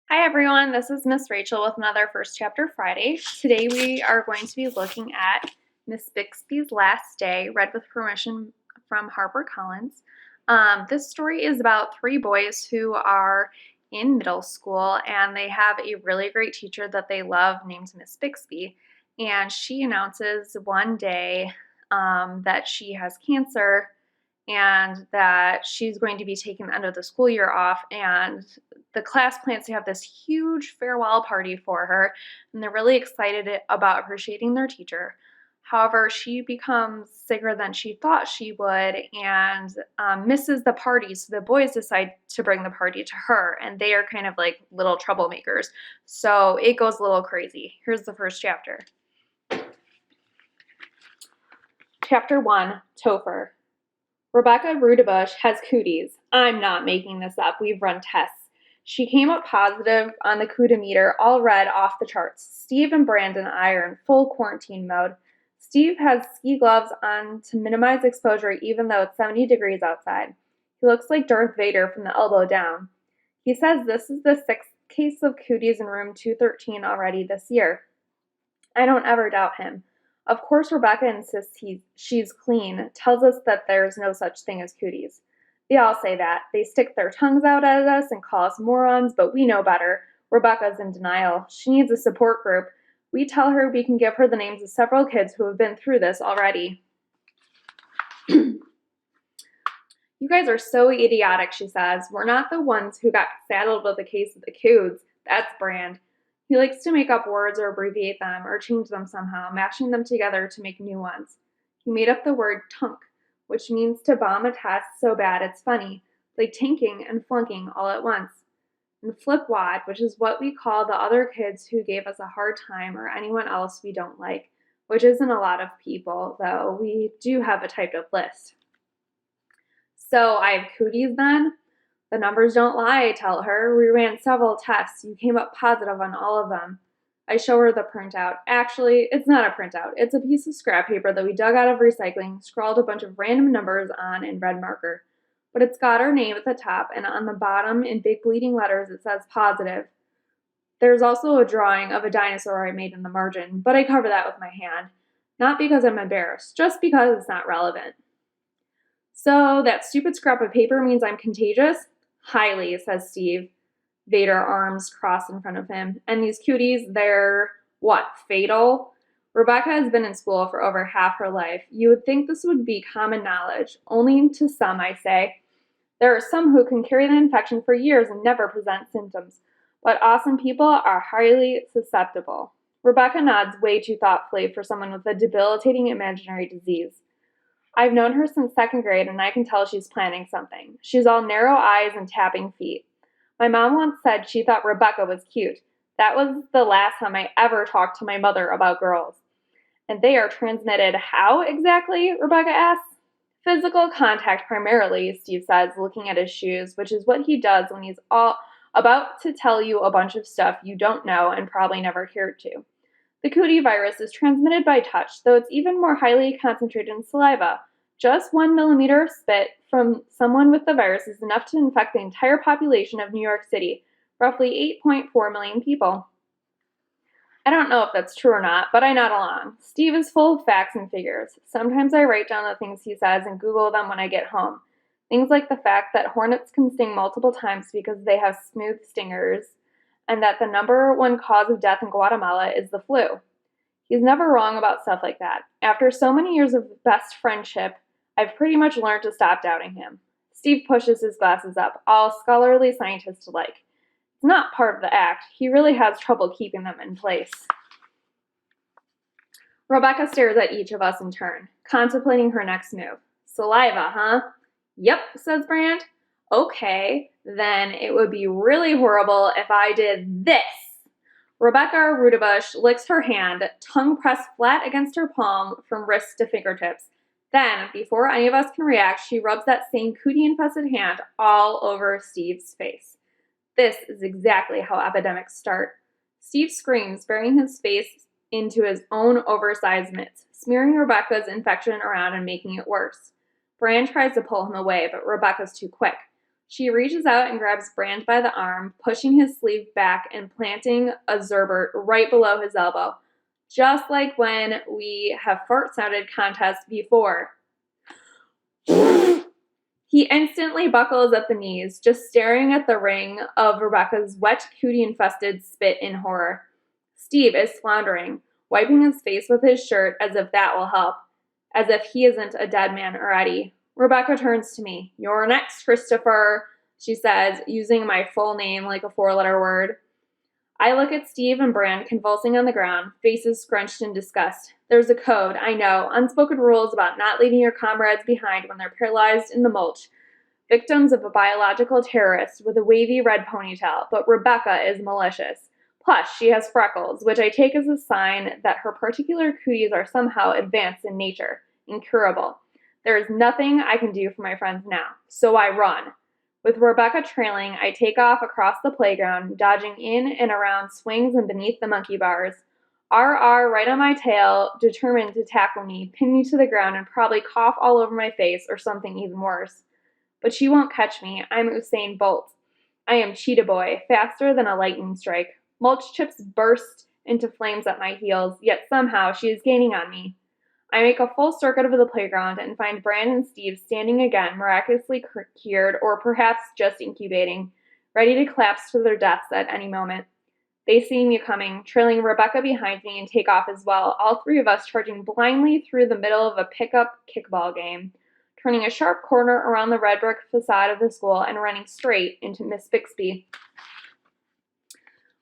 Hi everyone, this is Miss Rachel with another First Chapter Friday. Today we are going to be looking at Miss Bixby's Last Day, read with permission from Harper Collins. This story is about three boys who are in middle school and they have a really great teacher that they love named Miss Bixby. And she announces one day that she has cancer and that she's going to be taking the end of the school year off, and the class plans to have this huge farewell party for her, and they're really excited about appreciating their teacher. However, she becomes sicker than she thought she would and misses the party, so the boys decide to bring the party to her, and they are kind of like little troublemakers. So it goes a little crazy. Here's the first chapter. Chapter 1, Topher. Rebecca Rudabush has cooties. I'm not making this up. We've run tests. She came up positive on the cootometer, all red off the charts. Steve and Brandon and I are in full quarantine mode. Steve has ski gloves on to minimize exposure even though it's 70 degrees outside. He looks like Darth Vader from the elbow down. He says this is the sixth case of cooties in room 213 already this year. I don't ever doubt him. Of course, Rebecca insists she's clean, tells us that there's no such thing as cooties. They all say that. They stick their tongues out at us and call us morons, but we know better. Rebecca's in denial. She needs a support group. We tell her we can give her the names of several kids who have been through this already. You guys are so idiotic, she says. We're not the ones who got saddled with a case of the coods. That's Brand. He likes to make up words or abbreviate them or change them somehow, mashing them together to make new ones. He made up the word tunk, which means to bomb a test so bad it's funny, like tanking and flunking all at once. And flipwad, which is what we call the other kids who gave us a hard time or anyone else we don't like, which isn't a lot of people, though we do have a typed up list. So I have cooties then? The numbers don't lie, I tell her. We ran several tests. You came up positive on all of them. I show her the printout. Actually, it's not a printout. It's a piece of scrap paper that we dug out of recycling, scrawled a bunch of random numbers on in red marker. But it's got our name at the top, and on the bottom, in big bleeding letters, it says positive. There's also a drawing of a dinosaur I made in the margin, but I cover that with my hand. Not because I'm embarrassed, just because it's not relevant. So that stupid scrap of paper means I'm contagious? Highly, says Steve. Vader, arms crossed in front of him. And these cuties, they're, what, fatal? Rebecca has been in school for over half her life. You would think this would be common knowledge. Only to some, I say. There are some who can carry the infection for years and never present symptoms. But awesome people are highly susceptible. Rebecca nods way too thoughtfully for someone with a debilitating imaginary disease. I've known her since second grade, and I can tell she's planning something. She's all narrow eyes and tapping feet. My mom once said she thought Rebecca was cute. That was the last time I ever talked to my mother about girls. And they are transmitted how exactly? Rebecca asks. Physical contact primarily, Steve says, looking at his shoes, which is what he does when he's all about to tell you a bunch of stuff you don't know and probably never cared to. The cootie virus is transmitted by touch, though it's even more highly concentrated in saliva. Just 1 millimeter of spit from someone with the virus is enough to infect the entire population of New York City, roughly 8.4 million people. I don't know if that's true or not, but I nod along. Steve is full of facts and figures. Sometimes I write down the things he says and Google them when I get home. Things like the fact that hornets can sting multiple times because they have smooth stingers, and that the number one cause of death in Guatemala is the flu. He's never wrong about stuff like that. After so many years of best friendship, I've pretty much learned to stop doubting him. Steve pushes his glasses up, all scholarly scientist-like. It's not part of the act. He really has trouble keeping them in place. Rebecca stares at each of us in turn, contemplating her next move. Saliva, huh? Yep, says Brand. Okay, then it would be really horrible if I did this. Rebecca Rudabush licks her hand, tongue pressed flat against her palm from wrist to fingertips. Then, before any of us can react, she rubs that same cootie-infested hand all over Steve's face. This is exactly how epidemics start. Steve screams, burying his face into his own oversized mitts, smearing Rebecca's infection around and making it worse. Brand tries to pull him away, but Rebecca's too quick. She reaches out and grabs Brand by the arm, pushing his sleeve back and planting a Zerbert right below his elbow, just like when we have fart-sounded contests before. He instantly buckles at the knees, just staring at the ring of Rebecca's wet, cootie-infested spit in horror. Steve is floundering, wiping his face with his shirt as if that will help, as if he isn't a dead man already. Rebecca turns to me. "You're next, Christopher," she says, using my full name like a four-letter word. I look at Steve and Brand convulsing on the ground, faces scrunched in disgust. There's a code, I know, unspoken rules about not leaving your comrades behind when they're paralyzed in the mulch, victims of a biological terrorist with a wavy red ponytail, but Rebecca is malicious. Plus, she has freckles, which I take as a sign that her particular cooties are somehow advanced in nature, incurable. There is nothing I can do for my friends now, so I run. With Rebecca trailing, I take off across the playground, dodging in and around swings and beneath the monkey bars. RR right on my tail, determined to tackle me, pin me to the ground, and probably cough all over my face or something even worse. But she won't catch me. I'm Usain Bolt. I am Cheetah Boy, faster than a lightning strike. Mulch chips burst into flames at my heels, yet somehow she is gaining on me. I make a full circuit of the playground and find Brand and Steve standing again, miraculously cured, or perhaps just incubating, ready to collapse to their deaths at any moment. They see me coming, trailing Rebecca behind me, and take off as well, all three of us charging blindly through the middle of a pickup kickball game, turning a sharp corner around the red brick facade of the school and running straight into Miss Bixby.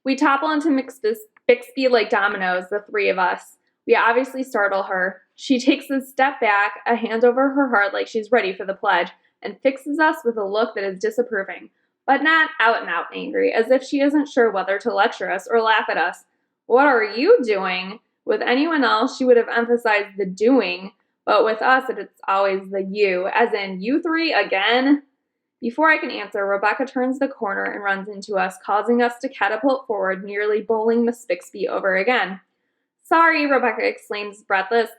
We topple into Miss Bixby like dominoes, the three of us. We obviously startle her. She takes a step back, a hand over her heart like she's ready for the pledge, and fixes us with a look that is disapproving, but not out-and-out angry, as if she isn't sure whether to lecture us or laugh at us. "What are you doing?" With anyone else, she would have emphasized the doing, but with us, it's always the you, as in, "You three again?" Before I can answer, Rebecca turns the corner and runs into us, causing us to catapult forward, nearly bowling Miss Bixby over again. "Sorry," Rebecca exclaims, breathless.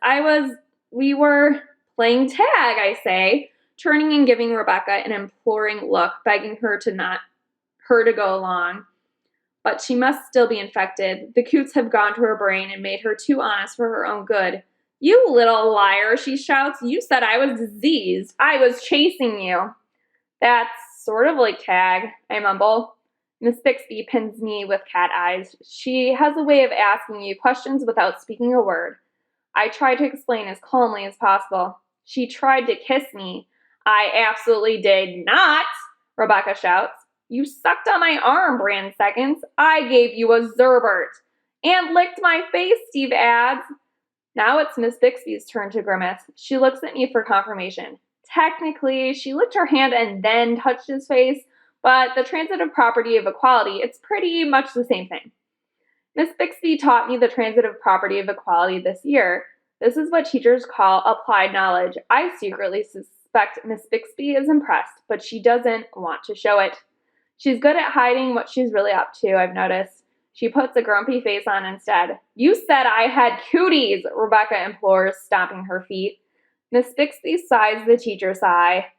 We were playing tag," I say, turning and giving Rebecca an imploring look, begging her to go along. But she must still be infected. The coots have gone to her brain and made her too honest for her own good. "You little liar," she shouts. "You said I was diseased. I was chasing you." "That's sort of like tag," I mumble. Miss Bixby pins me with cat eyes. She has a way of asking you questions without speaking a word. I try to explain as calmly as possible. "She tried to kiss me." "I absolutely did not," Rebecca shouts. "You sucked on my arm," Brand seconds. "I gave you a Zerbert." "And licked my face," Steve adds. Now it's Miss Bixby's turn to grimace. She looks at me for confirmation. Technically, she licked her hand and then touched his face, but the transitive property of equality, it's pretty much the same thing. Miss Bixby taught me the transitive property of equality this year. This is what teachers call applied knowledge. I secretly suspect Miss Bixby is impressed, but she doesn't want to show it. She's good at hiding what she's really up to, I've noticed. She puts a grumpy face on instead. "You said I had cooties," Rebecca implores, stomping her feet. Miss Bixby sighs the teacher sigh.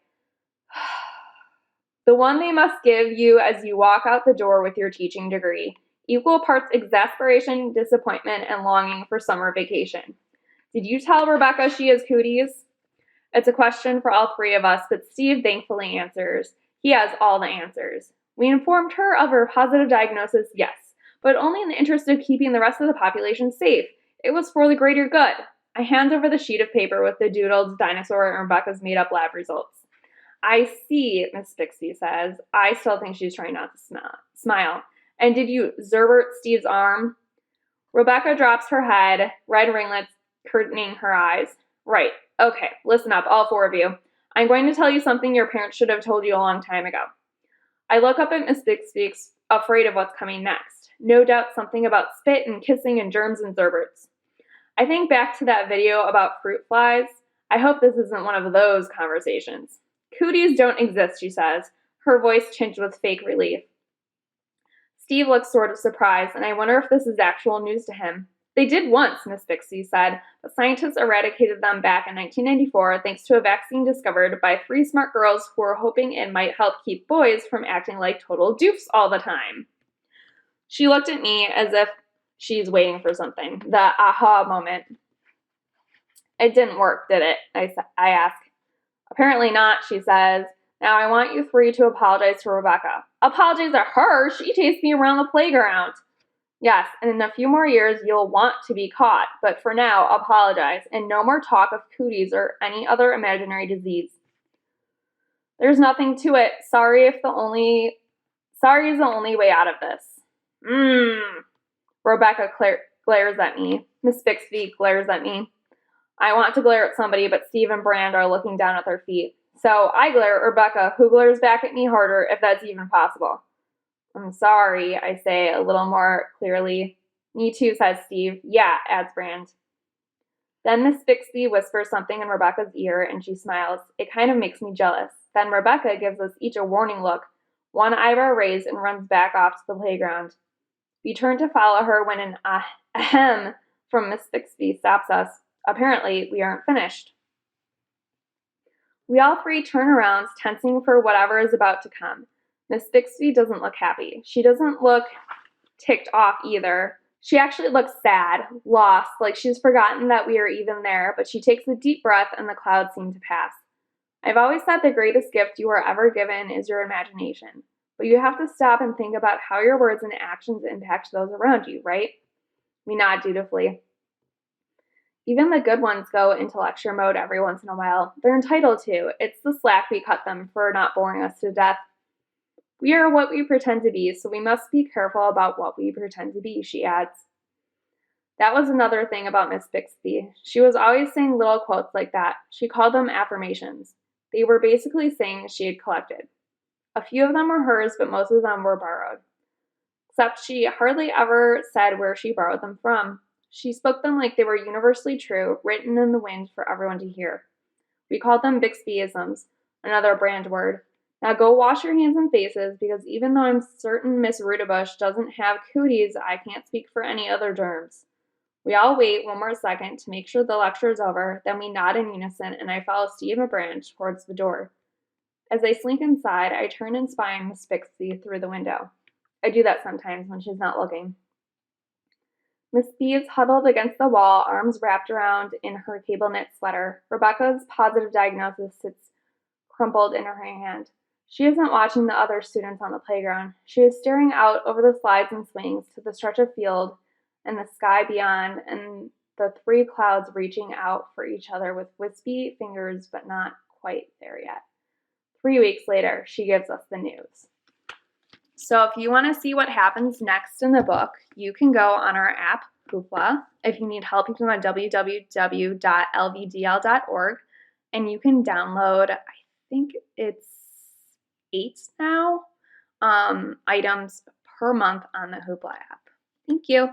"The one they must give you as you walk out the door with your teaching degree. Equal parts exasperation, disappointment, and longing for summer vacation." Did you tell Rebecca she has cooties? It's a question for all three of us, but Steve thankfully answers. He has all the answers. We informed her of her positive diagnosis, yes, but only in the interest of keeping the rest of the population safe. It was for the greater good. I hand over the sheet of paper with the doodled dinosaur and Rebecca's made-up lab results. "I see," Miss Bixby says. I still think she's trying not to smile. "And did you Zerbert Steve's arm?" Rebecca drops her head, red ringlets curtaining her eyes. "Right. Okay, listen up, all four of you. I'm going to tell you something your parents should have told you a long time ago." I look up at Miss Bixby, afraid of what's coming next. No doubt something about spit and kissing and germs and Zerberts. I think back to that video about fruit flies. I hope this isn't one of those conversations. "Cooties don't exist," she says, her voice tinged with fake relief. Steve looks sort of surprised, and I wonder if this is actual news to him. They did once, Miss Bixby said, but scientists eradicated them back in 1994 thanks to a vaccine discovered by 3 smart girls who were hoping it might help keep boys from acting like total doofs all the time. She looked at me as if she's waiting for something, the aha moment. It didn't work, did it? I asked. Apparently not, she says. Now I want you 3 to apologize to Rebecca. Apologize to her? She chased me around the playground. Yes, and in a few more years you'll want to be caught, but for now, apologize, and no more talk of cooties or any other imaginary disease. There's nothing to it. Sorry is the only way out of this. Rebecca glares at me. Miss Bixby glares at me. I want to glare at somebody, but Steve and Brand are looking down at their feet. So I glare at Rebecca, who glares back at me harder, if that's even possible. I'm sorry, I say a little more clearly. Me too, says Steve. Yeah, adds Brand. Then Miss Bixby whispers something in Rebecca's ear, and she smiles. It kind of makes me jealous. Then Rebecca gives us each a warning look, one eyebrow raised, and runs back off to the playground. We turn to follow her when an ahem from Miss Bixby stops us. Apparently, we aren't finished. We all 3 turn around, tensing for whatever is about to come. Miss Bixby doesn't look happy. She doesn't look ticked off either. She actually looks sad, lost, like she's forgotten that we are even there, but she takes a deep breath and the clouds seem to pass. I've always said the greatest gift you are ever given is your imagination, but you have to stop and think about how your words and actions impact those around you, right? We nod dutifully. Even the good ones go into lecture mode every once in a while. They're entitled to. It's the slack we cut them for not boring us to death. We are what we pretend to be, so we must be careful about what we pretend to be, she adds. That was another thing about Miss Bixby. She was always saying little quotes like that. She called them affirmations. They were basically sayings she had collected. A few of them were hers, but most of them were borrowed. Except she hardly ever said where she borrowed them from. She spoke them like they were universally true, written in the wind for everyone to hear. We called them Bixbyisms, another Brand word. Now go wash your hands and faces, because even though I'm certain Miss Rudabush doesn't have cooties, I can't speak for any other germs. We all wait one more second to make sure the lecture is over, then we nod in unison, and I follow Steve and Brand towards the door. As I slink inside, I turn and spy Miss Bixby through the window. I do that sometimes when she's not looking. Miss B is huddled against the wall, arms wrapped around in her cable knit sweater. Rebecca's positive diagnosis sits crumpled in her hand. She isn't watching the other students on the playground. She is staring out over the slides and swings to the stretch of field and the sky beyond, and the 3 clouds reaching out for each other with wispy fingers, but not quite there yet. 3 weeks later, she gives us the news. So if you want to see what happens next in the book, you can go on our app, Hoopla. If you need help, you can go on www.lvdl.org, and you can download, I think it's 8 now, items per month on the Hoopla app. Thank you.